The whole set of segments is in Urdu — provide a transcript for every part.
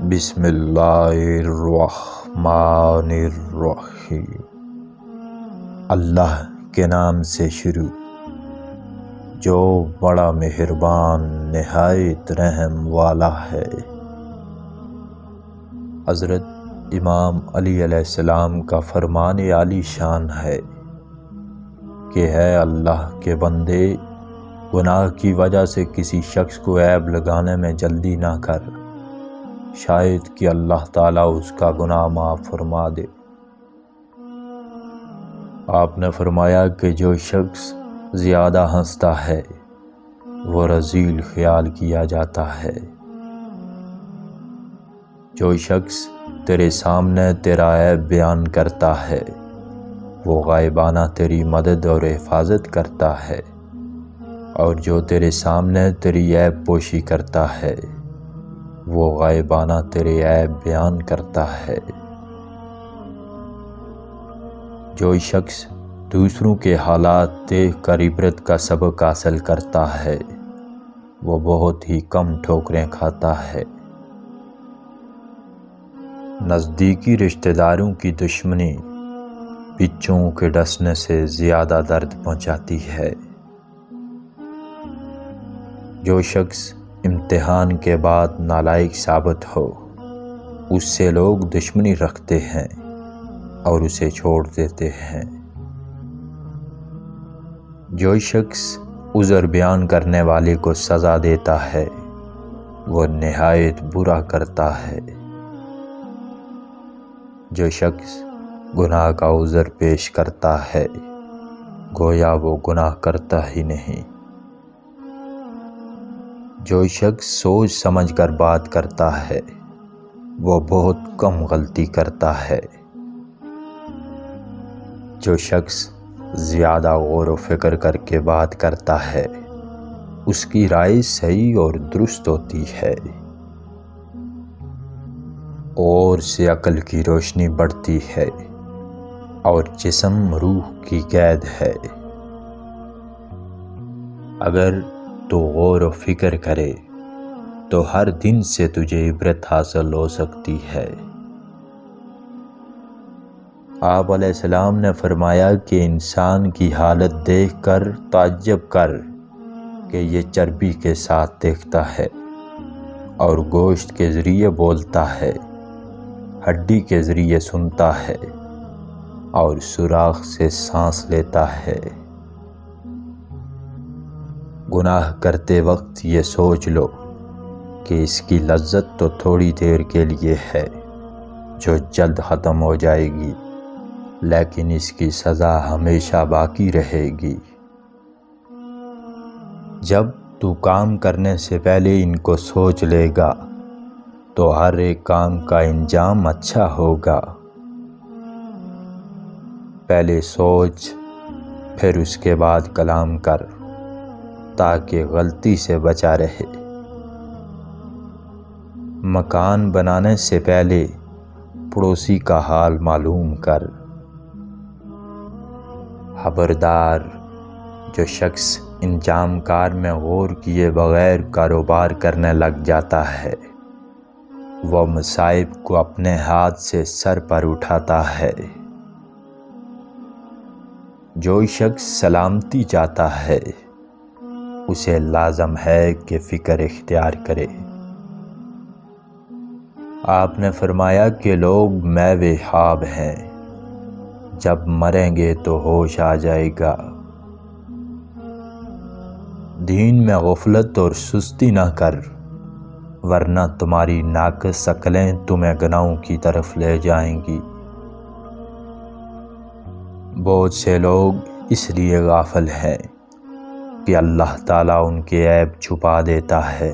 بسم اللہ الرحمن الرحیم۔ اللہ کے نام سے شروع جو بڑا مہربان نہایت رحم والا ہے۔ حضرت امام علی علیہ السلام کا فرمان عالی شان ہے کہ اے اللہ کے بندے، گناہ کی وجہ سے کسی شخص کو عیب لگانے میں جلدی نہ کر، شاید کہ اللہ تعالیٰ اس کا گناہ معاف فرما دے۔ آپ نے فرمایا کہ جو شخص زیادہ ہنستا ہے وہ رذیل خیال کیا جاتا ہے۔ جو شخص تیرے سامنے تیرا عیب بیان کرتا ہے وہ غائبانہ تیری مدد اور حفاظت کرتا ہے، اور جو تیرے سامنے تیری عیب پوشی کرتا ہے وہ غائبانہ تیرے عیب بیان کرتا ہے۔ جو شخص دوسروں کے حالات دیکھ کر عبرت کا سبق حاصل کرتا ہے وہ بہت ہی کم ٹھوکریں کھاتا ہے۔ نزدیکی رشتہ داروں کی دشمنی بچوں کے ڈسنے سے زیادہ درد پہنچاتی ہے۔ جو شخص امتحان کے بعد نالائق ثابت ہو اس سے لوگ دشمنی رکھتے ہیں اور اسے چھوڑ دیتے ہیں۔ جو شخص عذر بیان کرنے والے کو سزا دیتا ہے وہ نہایت برا کرتا ہے۔ جو شخص گناہ کا عذر پیش کرتا ہے گویا وہ گناہ کرتا ہی نہیں۔ جو شخص سوچ سمجھ کر بات کرتا ہے وہ بہت کم غلطی کرتا ہے۔ جو شخص زیادہ غور و فکر کر کے بات کرتا ہے اس کی رائے صحیح اور درست ہوتی ہے، اور سے عقل کی روشنی بڑھتی ہے اور جسم روح کی قید ہے۔ اگر تو غور و فکر کرے تو ہر دن سے تجھے عبرت حاصل ہو سکتی ہے۔ آپ علیہ السلام نے فرمایا کہ انسان کی حالت دیکھ کر تعجب کر کہ یہ چربی کے ساتھ دیکھتا ہے اور گوشت کے ذریعے بولتا ہے، ہڈی کے ذریعے سنتا ہے اور سوراخ سے سانس لیتا ہے۔ گناہ کرتے وقت یہ سوچ لو کہ اس کی لذت تو تھوڑی دیر کے لیے ہے جو جلد ختم ہو جائے گی، لیکن اس کی سزا ہمیشہ باقی رہے گی۔ جب تو کام کرنے سے پہلے ان کو سوچ لے گا تو ہر ایک کام کا انجام اچھا ہوگا۔ پہلے سوچ پھر اس کے بعد کلام کر تاکہ غلطی سے بچا رہے۔ مکان بنانے سے پہلے پڑوسی کا حال معلوم کر۔ خبردار، جو شخص انجام کار میں غور کیے بغیر کاروبار کرنے لگ جاتا ہے وہ مصائب کو اپنے ہاتھ سے سر پر اٹھاتا ہے۔ جو شخص سلامتی چاہتا ہے اسے لازم ہے کہ فکر اختیار کرے۔ آپ نے فرمایا کہ لوگ میوے خواب ہیں، جب مریں گے تو ہوش آ جائے گا۔ دین میں غفلت اور سستی نہ کر ورنہ تمہاری ناقص عقلیں تمہیں گناہوں کی طرف لے جائیں گی۔ بہت سے لوگ اس لیے غافل ہیں کہ اللہ تعالیٰ ان کے عیب چھپا دیتا ہے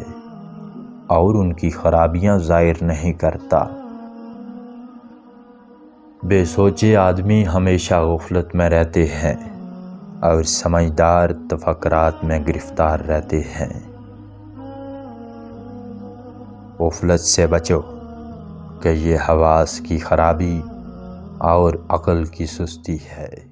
اور ان کی خرابیاں ظاہر نہیں کرتا۔ بے سوچے آدمی ہمیشہ غفلت میں رہتے ہیں اور سمجھدار تفکرات میں گرفتار رہتے ہیں۔ غفلت سے بچو کہ یہ حواس کی خرابی اور عقل کی سستی ہے۔